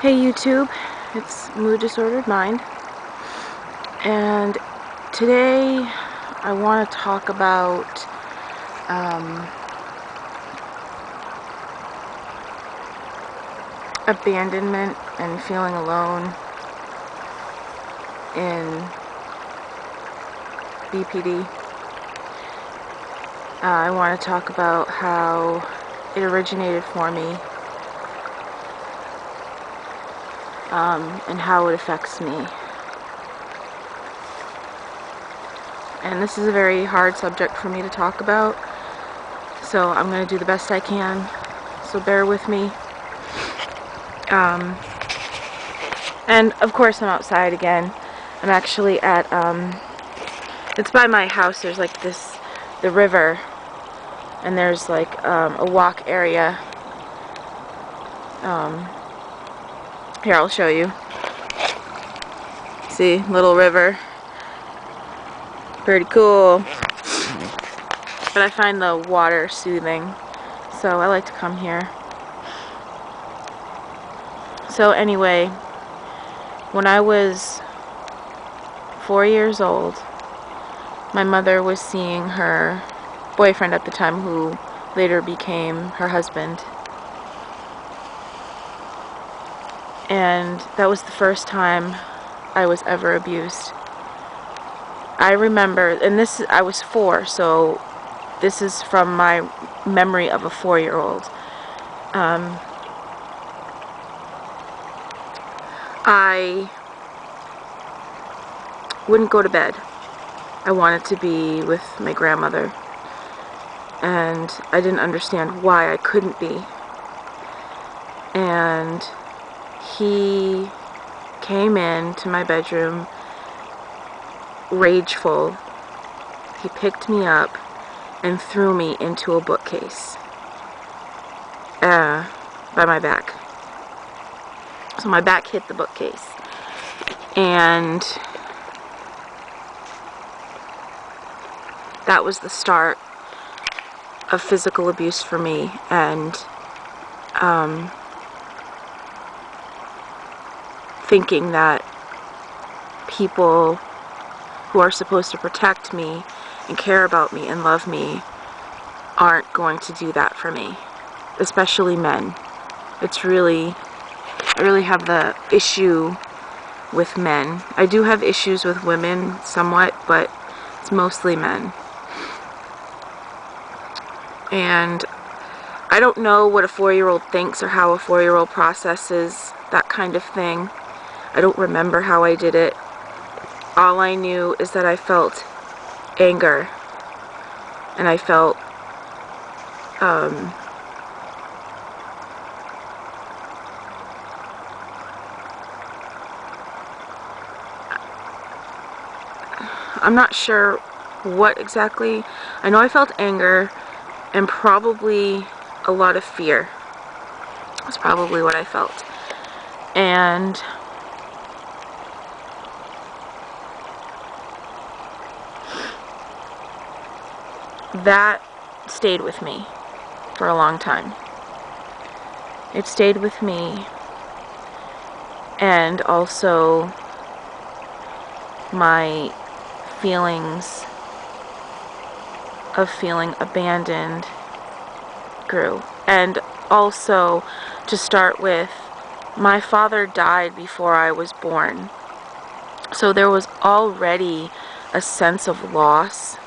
Hey YouTube, it's Mood Disordered Mind, and today I want to talk about abandonment and feeling alone in BPD. I want to talk about how it originated for me and how it affects me. And this is a very hard subject for me to talk about, so I'm going to do the best I can, so bear with me. And of course I'm outside again. I'm actually at, it's by my house. There's like the river, and there's like a walk area. Here, I'll show you. See, little river. Pretty cool. But I find the water soothing, so I like to come here. So anyway, when I was 4 years old, my mother was seeing her boyfriend at the time, who later became her husband. And that was the first time I was ever abused. I remember, and I was 4, so this is from my memory of a 4-year-old. I wouldn't go to bed. I wanted to be with my grandmother, and I didn't understand why I couldn't be. And he came into my bedroom rageful. He picked me up and threw me into a bookcase by my back. So my back hit the bookcase, and that was the start of physical abuse for me. And thinking that people who are supposed to protect me and care about me and love me aren't going to do that for me, especially men. I really have the issue with men. I do have issues with women somewhat, but it's mostly men. And I don't know what a 4-year-old thinks or how a 4-year-old processes that kind of thing. I don't remember how I did it. All I knew is that I felt anger, and I felt I'm not sure what exactly. I know I felt anger and probably a lot of fear. That's probably what I felt. And that stayed with me for a long time. It stayed with me, and also my feelings of feeling abandoned grew. And also, to start with, my father died before I was born, so there was already a sense of loss.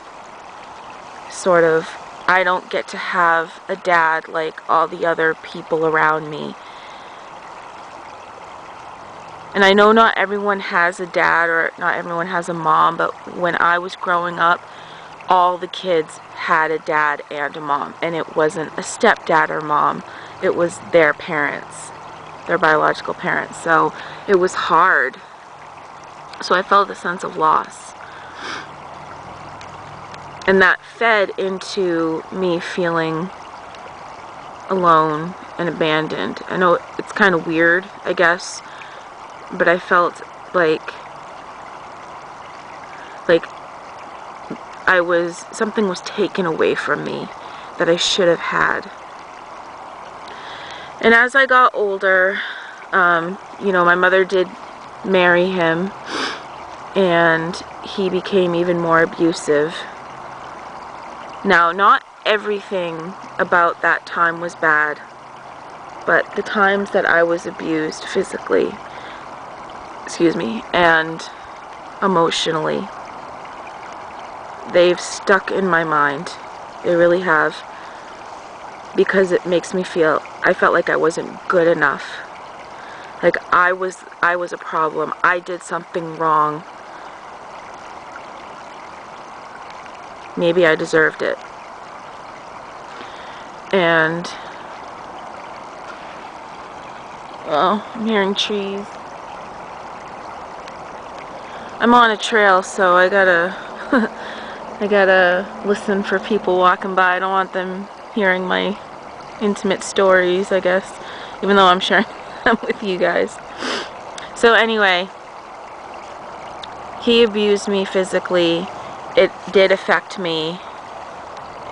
Sort of, I don't get to have a dad like all the other people around me. And I know not everyone has a dad, or not everyone has a mom, but when I was growing up, all the kids had a dad and a mom, and it wasn't a stepdad or mom, it was their parents, their biological parents. So it was hard. So I felt a sense of loss. And that fed into me feeling alone and abandoned. I know it's kind of weird, I guess, but I felt like something was taken away from me that I should have had. And as I got older, My mother did marry him, and he became even more abusive. Now, not everything about that time was bad, but the times that I was abused physically, and emotionally, they've stuck in my mind. They really have, because it makes me feel, I felt like I wasn't good enough. Like I was a problem. I did something wrong. Maybe I deserved it. And I'm hearing trees. I'm on a trail, so I gotta listen for people walking by. I don't want them hearing my intimate stories, I guess, even though I'm sharing them with you guys. So anyway, he abused me physically. It did affect me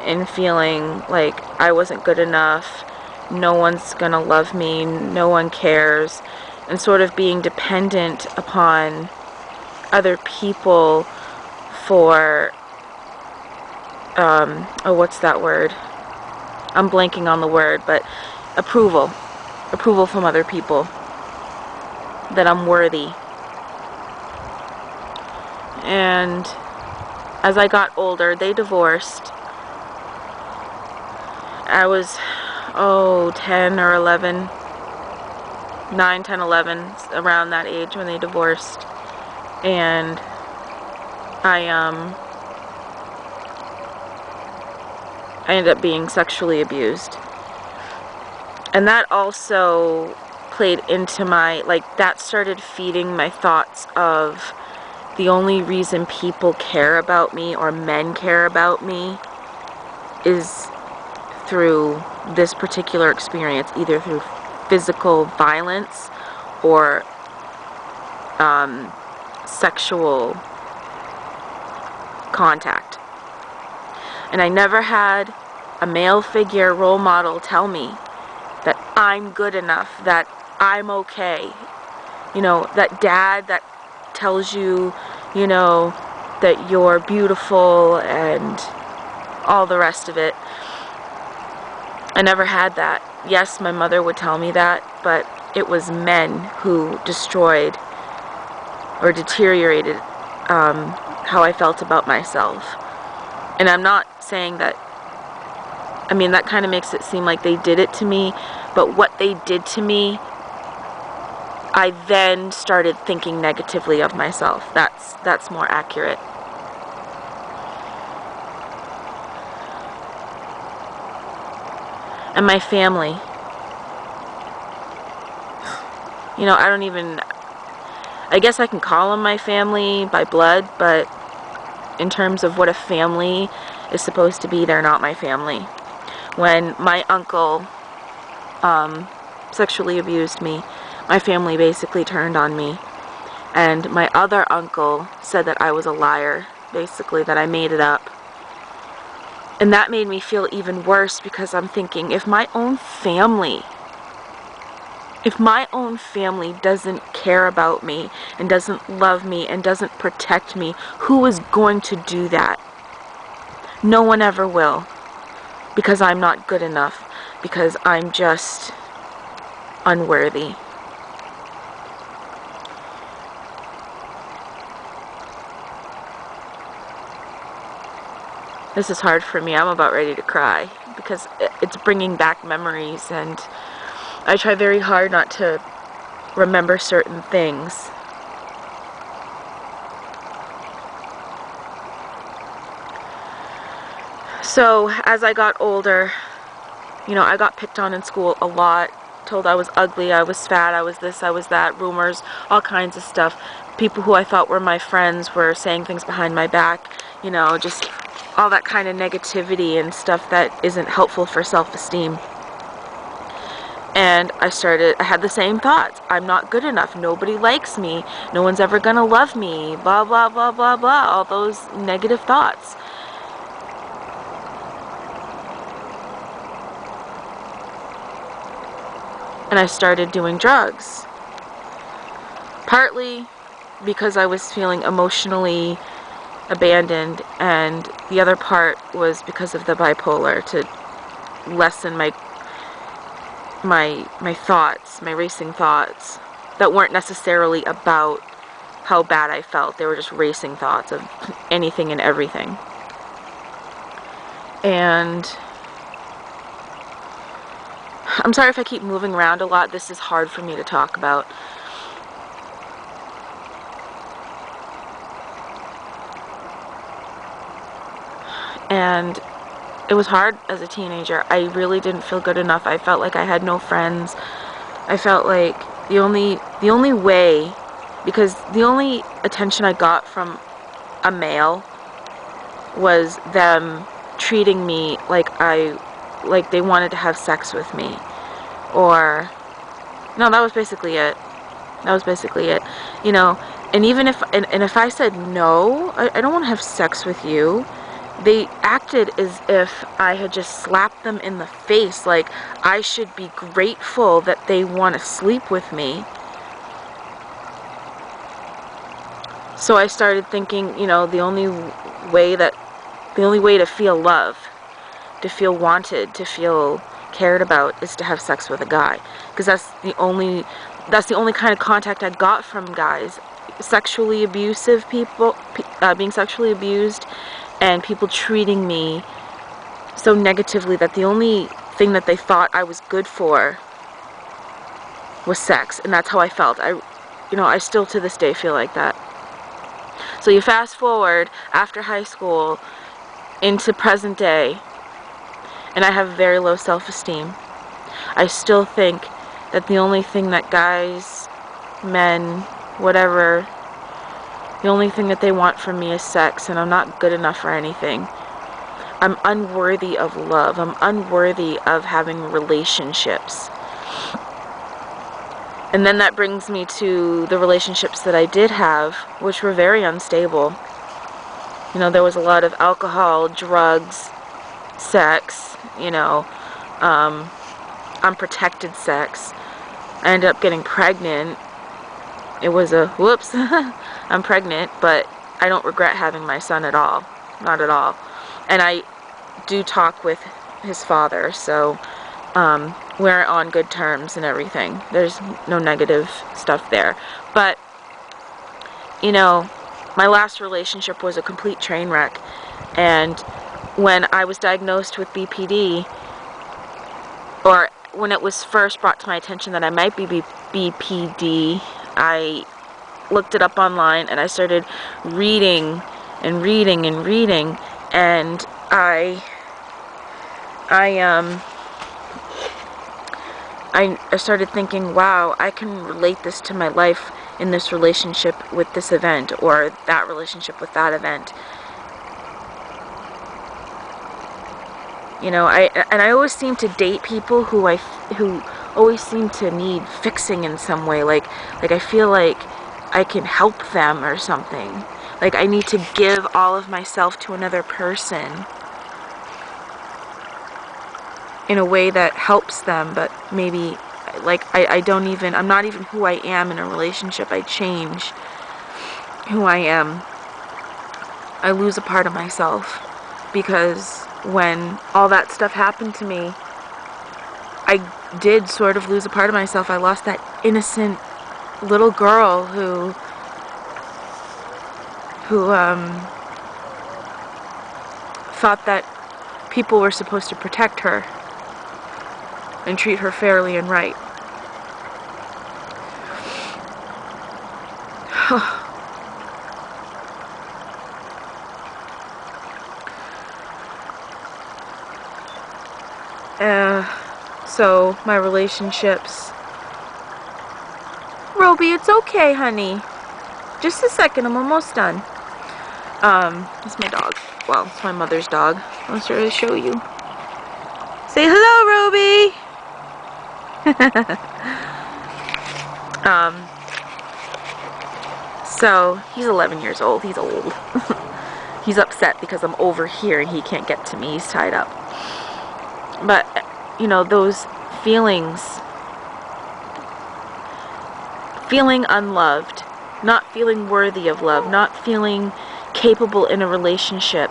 in feeling like I wasn't good enough, no one's gonna love me, no one cares, and sort of being dependent upon other people for, what's that word? I'm blanking on the word, but approval from other people, that I'm worthy. And as I got older, they divorced. I was 10 or 11, 9, 10, 11, around that age when they divorced. And I ended up being sexually abused. And that also played into that started feeding my thoughts of the only reason people care about me, or men care about me, is through this particular experience, either through physical violence or sexual contact. And I never had a male figure role model tell me that I'm good enough, that I'm okay. That dad that tells you, that you're beautiful and all the rest of it. I never had that. Yes, my mother would tell me that, but it was men who destroyed or deteriorated how I felt about myself. And I'm not saying that, that kind of makes it seem like they did it to me, but what they did to me, I then started thinking negatively of myself. That's more accurate. And my family. I guess I can call them my family by blood, but in terms of what a family is supposed to be, they're not my family. When my uncle sexually abused me, my family basically turned on me. And my other uncle said that I was a liar, basically, that I made it up. And that made me feel even worse, because I'm thinking, if my own family doesn't care about me and doesn't love me and doesn't protect me, who is going to do that? No one ever will, because I'm not good enough, because I'm just unworthy. This is hard for me. I'm about ready to cry, because it's bringing back memories, and I try very hard not to remember certain things. So as I got older, I got picked on in school a lot, told I was ugly, I was fat, I was this, I was that, rumors, all kinds of stuff. People who I thought were my friends were saying things behind my back, just all that kind of negativity and stuff that isn't helpful for self-esteem. And I had the same thoughts. I'm not good enough. Nobody likes me. No one's ever gonna love me. Blah, blah, blah, blah, blah. All those negative thoughts. and I started doing drugs. Partly because I was feeling emotionally abandoned, and the other part was because of the bipolar, to lessen my thoughts, my racing thoughts that weren't necessarily about how bad I felt. They were just racing thoughts of anything and everything. And I'm sorry if I keep moving around a lot. This is hard for me to talk about. And it was hard as a teenager. I really didn't feel good enough. I felt like I had no friends. I felt like the only way, because the only attention I got from a male was them treating me like they wanted to have sex with me. Or no, that was basically it. You know, and even if if I said no, I don't want to have sex with you, they acted as if I had just slapped them in the face, like I should be grateful that they want to sleep with me. So I started thinking, you know, the only way to feel love, to feel wanted, to feel cared about, is to have sex with a guy, because that's the only kind of contact I got from guys. Sexually abusive people, being sexually abused, and people treating me so negatively that the only thing that they thought I was good for was sex, and that's how I felt. I still to this day feel like that. So you fast forward after high school into present day, and I have very low self-esteem. I still think that the only thing that guys, men, whatever, the only thing that they want from me is sex, and I'm not good enough for anything. I'm unworthy of love. I'm unworthy of having relationships. And then that brings me to the relationships that I did have, which were very unstable. You know, there was a lot of alcohol, drugs, sex, unprotected sex. I ended up getting pregnant. It was a whoops. I'm pregnant, but I don't regret having my son at all. Not at all. And I do talk with his father, so we're on good terms and everything. There's no negative stuff there. But, my last relationship was a complete train wreck. And when I was diagnosed with BPD, or when it was first brought to my attention that I might be BPD, I looked it up online, and I started reading and reading and reading, and I started thinking, wow, I can relate this to my life in this relationship with this event, or that relationship with that event. I always seem to date people who always seem to need fixing in some way. Like I feel like I can help them or something. Like I need to give all of myself to another person in a way that helps them, but maybe I'm not even who I am in a relationship. I change who I am. I lose a part of myself, because when all that stuff happened to me, I did sort of lose a part of myself. I lost that innocent little girl who thought that people were supposed to protect her and treat her fairly and right. So my relationships. Roby, it's okay, honey. Just a second, I'm almost done. It's my dog. Well, it's my mother's dog. I'll try to show you. Say hello, Roby. So he's 11 years old. He's old. He's upset because I'm over here and he can't get to me. He's tied up. But those feelings feeling unloved, not feeling worthy of love, not feeling capable in a relationship,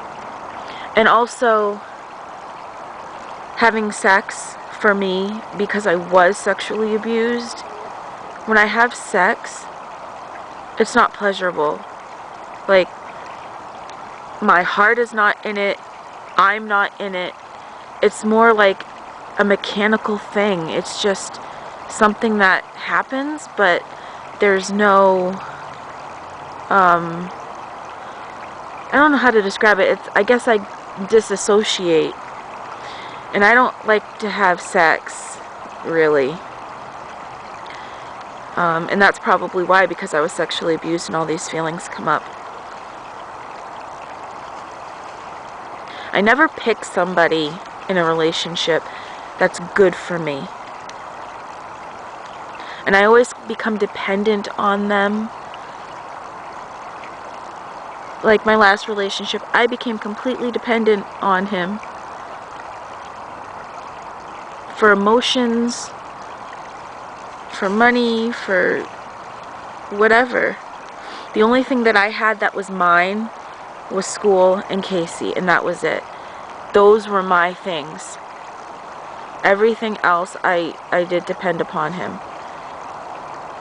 and also having sex for me, because I was sexually abused. When I have sex, it's not pleasurable. Like, my heart is not in it, I'm not in it. It's more like a mechanical thing. It's just something that happens, but there's no, I don't know how to describe it. I guess I disassociate. And I don't like to have sex, really. And that's probably why, because I was sexually abused and all these feelings come up. I never pick somebody in a relationship that's good for me. And I always become dependent on them. Like my last relationship, I became completely dependent on him. For emotions, for money, for whatever. The only thing that I had that was mine was school and Casey, and that was it. Those were my things. Everything else I did depend upon him.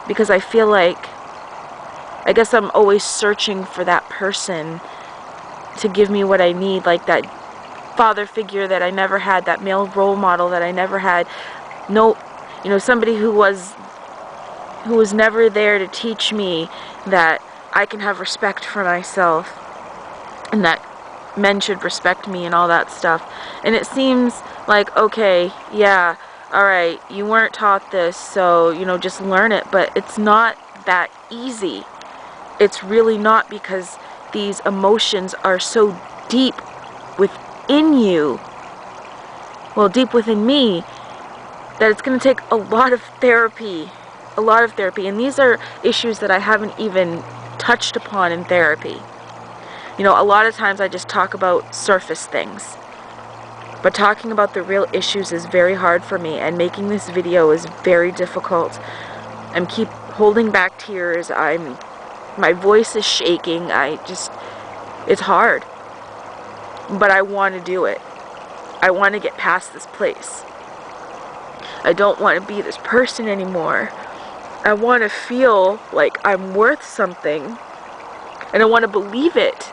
Because I feel like, I guess I'm always searching for that person to give me what I need, like that father figure that I never had, that male role model that I never had. No, you know, somebody who was never there to teach me that I can have respect for myself and that men should respect me and all that stuff. And it seems like, okay, yeah, alright, you weren't taught this, so, you know, just learn it. But it's not that easy. It's really not, because these emotions are so deep within you, well, deep within me, that it's going to take a lot of therapy. And these are issues that I haven't even touched upon in therapy. You know, a lot of times I just talk about surface things. But talking about the real issues is very hard for me, and making this video is very difficult. I'm keep holding back tears. My voice is shaking. It's hard. But I want to do it. I want to get past this place. I don't want to be this person anymore. I want to feel like I'm worth something. And I want to believe it.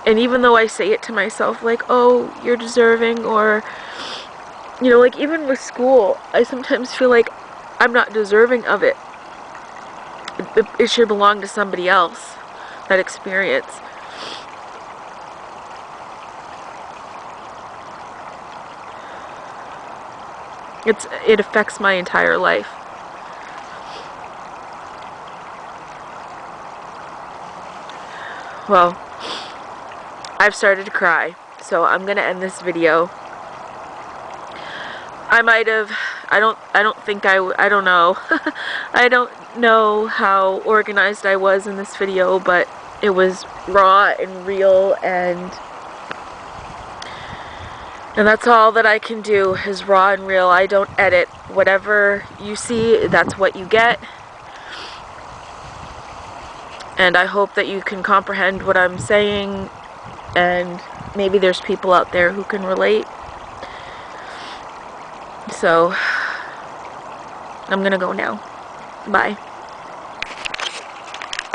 And even though I say it to myself, like, oh, you're deserving, or, you know, like even with school, I sometimes feel like I'm not deserving of it. It should belong to somebody else, that experience. It affects my entire life. Well, I've started to cry, so I'm gonna end this video. I might have, I don't know. I don't know how organized I was in this video, but it was raw and real, and that's all that I can do, is raw and real. I don't edit. Whatever you see, that's what you get. And I hope that you can comprehend what I'm saying, and maybe there's people out there who can relate. So, I'm gonna go now. Bye.